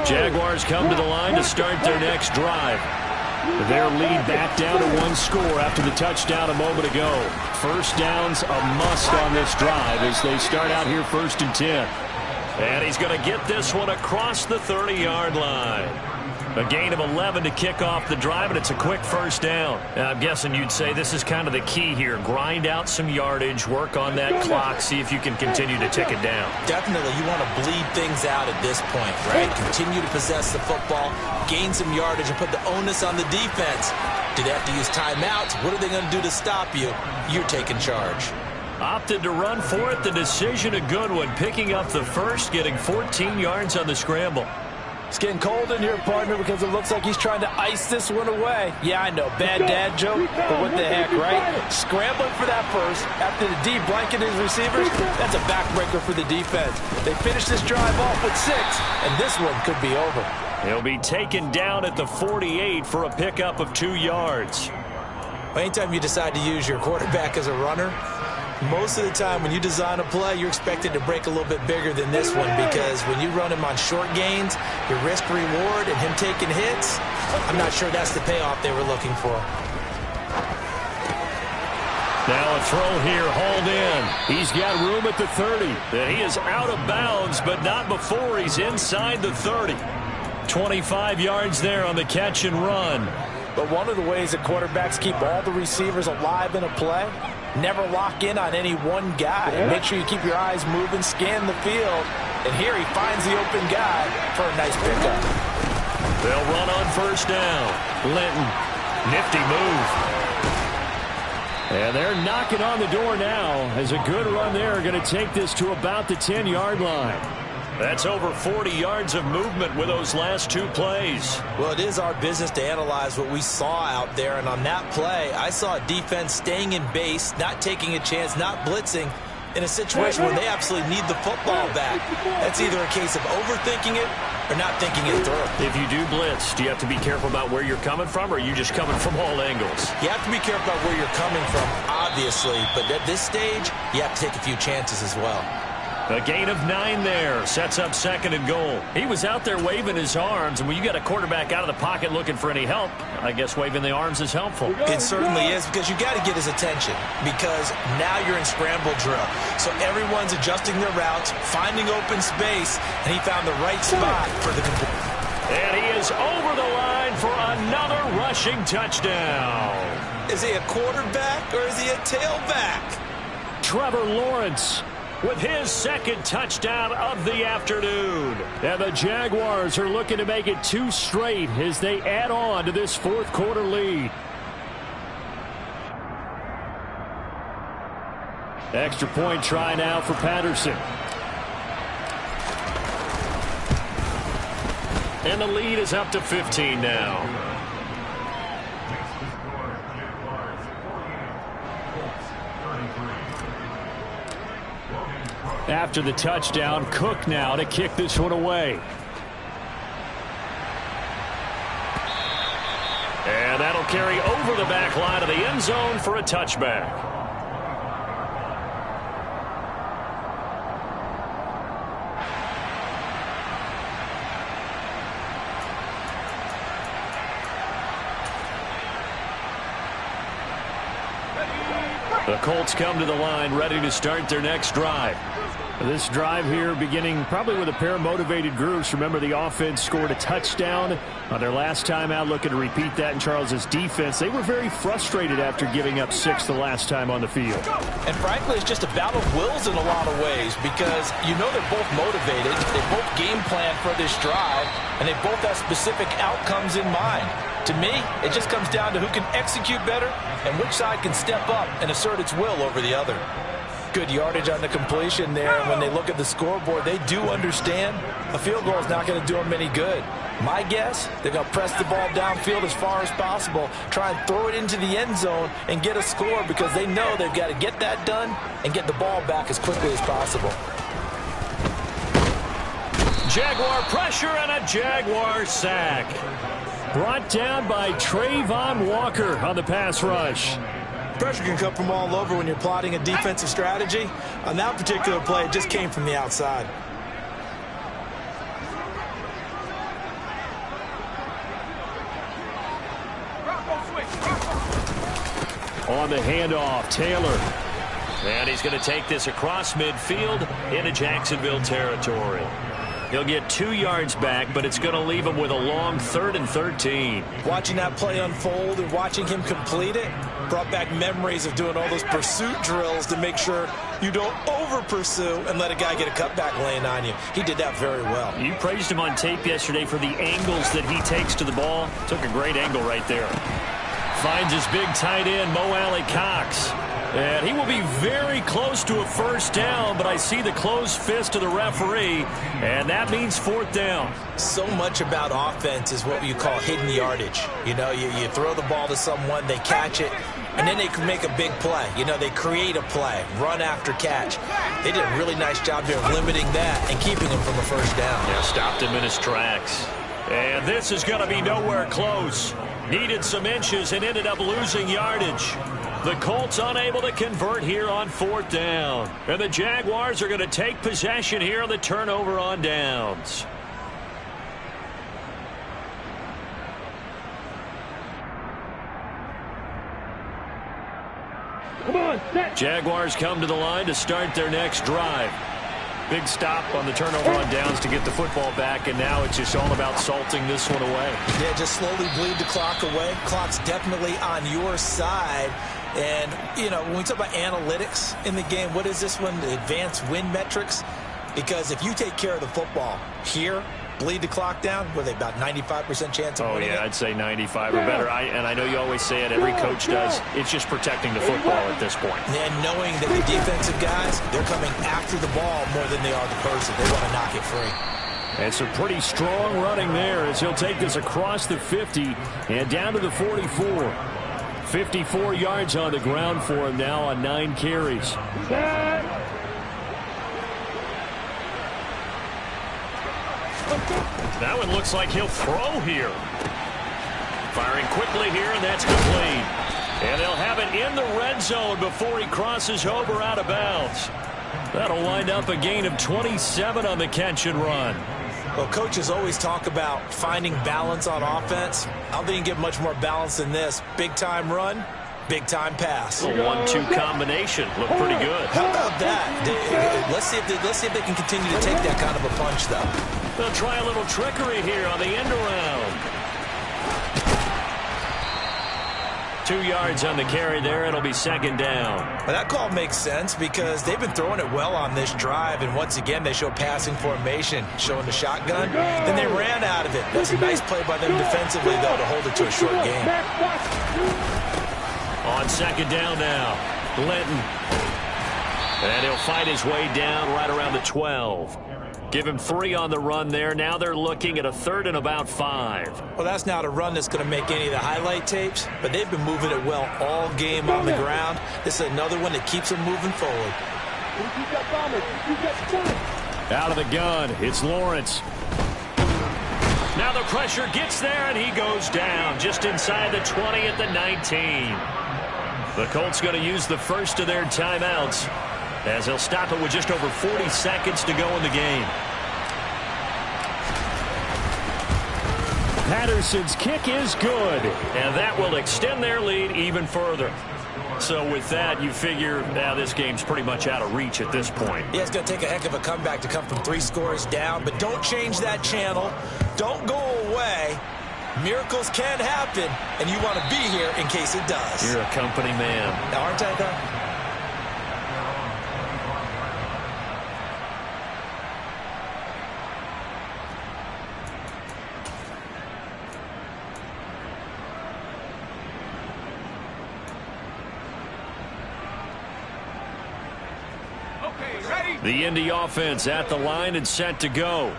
Jaguars come to the line to start their next drive. Their lead back down to 1 score after the touchdown a moment ago. First down's a must on this drive as they start out here 1st and 10. And he's going to get this one across the 30-yard line. A gain of 11 to kick off the drive, and it's a quick first down. Now, I'm guessing you'd say this is kind of the key here. Grind out some yardage, work on that clock, see if you can continue to tick it down. Definitely, you want to bleed things out at this point, right? Continue to possess the football, gain some yardage, and put the onus on the defense. Do they have to use timeouts? What are they going to do to stop you? You're taking charge. Opted to run for it. The decision a good one. Picking up the first, getting 14 yards on the scramble. It's getting cold in here, partner, because it looks like he's trying to ice this one away. Yeah, I know, bad dad joke, but what the heck, right? Scrambling for that first after the D blanketed his receivers, that's a backbreaker for the defense. They finish this drive off with 6, and this one could be over. He'll be taken down at the 48 for a pickup of 2 yards. Anytime you decide to use your quarterback as a runner, most of the time when you design a play, you're expected to break a little bit bigger than this one because when you run him on short gains, your risk-reward and him taking hits, I'm not sure that's the payoff they were looking for. Now a throw here, hauled in. He's got room at the 30. And he is out of bounds, but not before he's inside the 30. 25 yards there on the catch and run. But one of the ways that quarterbacks keep all the receivers alive in a play, never lock in on any one guy. Make sure you keep your eyes moving, scan the field. And here he finds the open guy for a nice pickup. They'll run on first down. Linton, nifty move. And they're knocking on the door now as a good run there. Going to take this to about the 10-yard line. That's over 40 yards of movement with those last 2 plays. Well, it is our business to analyze what we saw out there. And on that play, I saw a defense staying in base, not taking a chance, not blitzing in a situation where they absolutely need the football back. That's either a case of overthinking it or not thinking it through. If you do blitz, do you have to be careful about where you're coming from, or are you just coming from all angles? You have to be careful about where you're coming from, obviously. But at this stage, you have to take a few chances as well. A gain of 9 there. Sets up 2nd and goal. He was out there waving his arms, and when you got a quarterback out of the pocket looking for any help, I guess waving the arms is helpful. It certainly is, because you got to get his attention, because now you're in scramble drill. So everyone's adjusting their routes, finding open space, and he found the right spot for the completion. And he is over the line for another rushing touchdown. Is he a quarterback or is he a tailback? Trevor Lawrence with his 2nd touchdown of the afternoon. And the Jaguars are looking to make it 2 straight as they add on to this 4th quarter lead. Extra point try now for Patterson. And the lead is up to 15 now. After the touchdown, Cook now to kick this one away. And that'll carry over the back line of the end zone for a touchback. The Colts come to the line ready to start their next drive. This drive here beginning probably with a pair of motivated groups. Remember, the offense scored a touchdown on their last time out, looking to repeat that in Charles's defense. They were very frustrated after giving up 6 the last time on the field. And frankly, it's just a battle of wills in a lot of ways, because you know they're both motivated. They both game plan for this drive, and they both have specific outcomes in mind. To me, it just comes down to who can execute better and which side can step up and assert its will over the other. Good yardage on the completion there. And when they look at the scoreboard, they do understand a field goal is not going to do them any good. My guess, they're going to press the ball downfield as far as possible, try and throw it into the end zone and get a score, because they know they've got to get that done and get the ball back as quickly as possible. Jaguar pressure and a Jaguar sack. Brought down by Trayvon Walker on the pass rush. Pressure can come from all over when you're plotting a defensive strategy. On that particular play, it just came from the outside. On the handoff, Taylor. And he's going to take this across midfield into Jacksonville territory. He'll get 2 yards back, but it's going to leave him with a long 3rd and 13. Watching that play unfold and watching him complete it brought back memories of doing all those pursuit drills to make sure you don't over-pursue and let a guy get a cutback lane on you. He did that very well. You praised him on tape yesterday for the angles that he takes to the ball. Took a great angle right there. Finds his big tight end, Mo Alley-Cox. And he will be very close to a 1st down, but I see the closed fist of the referee, and that means 4th down. So much about offense is what you call hidden yardage. You know, you throw the ball to someone, they catch it, and then they can make a big play. You know, they create a play, run after catch. They did a really nice job there of limiting that and keeping him from a 1st down. Yeah, stopped him in his tracks. And this is going to be nowhere close. Needed some inches and ended up losing yardage. The Colts unable to convert here on 4th down. And the Jaguars are going to take possession here on the turnover on downs. Come on, set. Jaguars come to the line to start their next drive. Big stop on the turnover on downs to get the football back, and now it's just all about salting this one away. Yeah, just slowly bleed the clock away. Clock's definitely on your side. And, you know, when we talk about analytics in the game, what is this one? Advanced win metrics? Because if you take care of the football here, bleed the clock down, what are they, about 95% chance of winning it? I'd say 95 or better. And I know you always say it, every coach does. It's just protecting the football at this point. And knowing that the defensive guys, they're coming after the ball more than they are the person. They want to knock it free. And some pretty strong running there as he'll take this across the 50 and down to the 44. 54 yards on the ground for him now on 9 carries. That one looks like he'll throw here. Firing quickly here, and that's complete. And they'll have it in the red zone before he crosses over out of bounds. That'll wind up a gain of 27 on the catch and run. Well, coaches always talk about finding balance on offense. I don't think you can get much more balance than this. Big-time run, big-time pass. A 1-2 combination. Looked pretty good. How about that? Let's see if they can continue to take that kind of a punch, though. They'll try a little trickery here on the end around. 2 yards on the carry there. It'll be second down. Well, that call makes sense because they've been throwing it well on this drive, and once again they show passing formation, showing the shotgun. Then they ran out of it. That's a nice play by them defensively, though, to hold it to a short game. On second down now, Linton. And he'll fight his way down right around the 12. Give him 3 on the run there. Now they're looking at a 3rd and about 5. Well, that's not a run that's going to make any of the highlight tapes, but they've been moving it well all game on the ground. This is another one that keeps them moving forward. Out of the gun, it's Lawrence. Now the pressure gets there, and he goes down just inside the 20 at the 19. The Colts going to use the first of their timeouts, as they'll stop it with just over 40 seconds to go in the game. Patterson's kick is good. And that will extend their lead even further. So with that, you figure now this game's pretty much out of reach at this point. Yeah, it's going to take a heck of a comeback to come from 3 scores down, but don't change that channel. Don't go away. Miracles can happen, and you want to be here in case it does. You're a company man. Now, aren't I, though? The Indy offense at the line and set to go.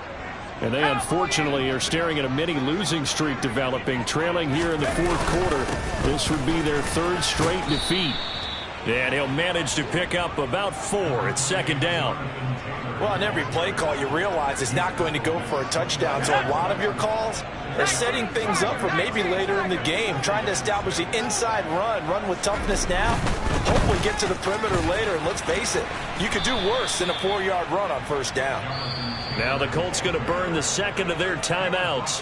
And they unfortunately are staring at a mini losing streak developing, trailing here in the 4th quarter. This would be their 3rd straight defeat. And he'll manage to pick up about 4 at second down. Well, on every play call, you realize it's not going to go for a touchdown. So a lot of your calls are setting things up for maybe later in the game, trying to establish the inside run with toughness now, hopefully get to the perimeter later. And let's face it, you could do worse than a 4-yard run on first down. Now the Colts going to burn the second of their timeouts,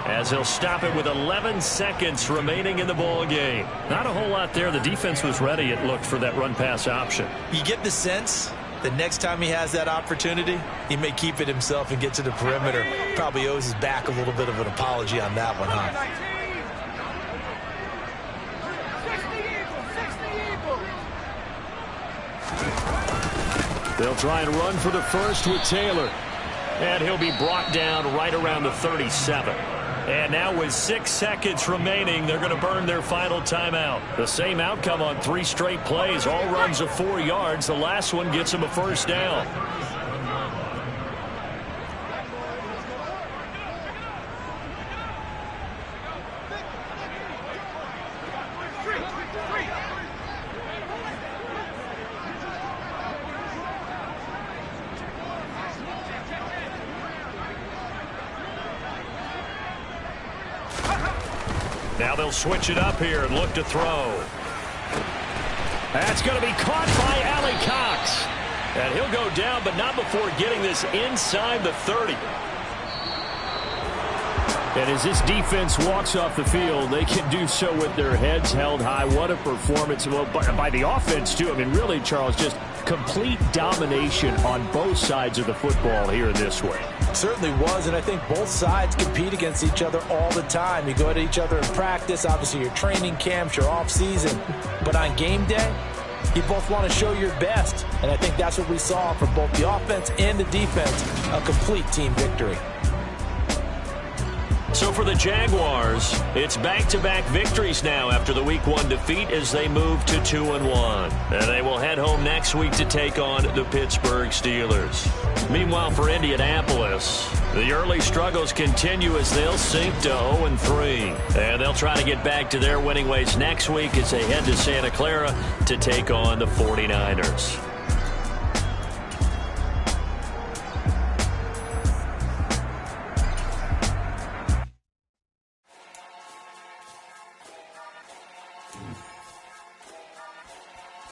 as he'll stop it with 11 seconds remaining in the ball game. Not a whole lot there. The defense was ready, it looked, for that run-pass option. You get the sense that next time he has that opportunity, he may keep it himself and get to the perimeter. Probably owes his back a little bit of an apology on that one, huh? They'll try and run for the first with Taylor. And he'll be brought down right around the 37. And now with 6 seconds remaining, they're going to burn their final timeout. The same outcome on 3 straight plays. All runs of 4 yards. The last one gets them a first down. Now they'll switch it up here and look to throw. That's going to be caught by Allie Cox. And he'll go down, but not before getting this inside the 30. And as this defense walks off the field, they can do so with their heads held high. What a performance by the offense, too. I mean, really, Charles, just complete domination on both sides of the football here in this one. Certainly was, and I think both sides compete against each other all the time. You go at each other in practice, obviously your training camps, your off-season. But on game day, you both want to show your best. And I think that's what we saw from both the offense and the defense, a complete team victory. So for the Jaguars, it's back-to-back victories now after the Week 1 defeat as they move to 2-1. And they will head home next week to take on the Pittsburgh Steelers. Meanwhile, for Indianapolis, the early struggles continue as they'll sink to 0-3. And they'll try to get back to their winning ways next week as they head to Santa Clara to take on the 49ers.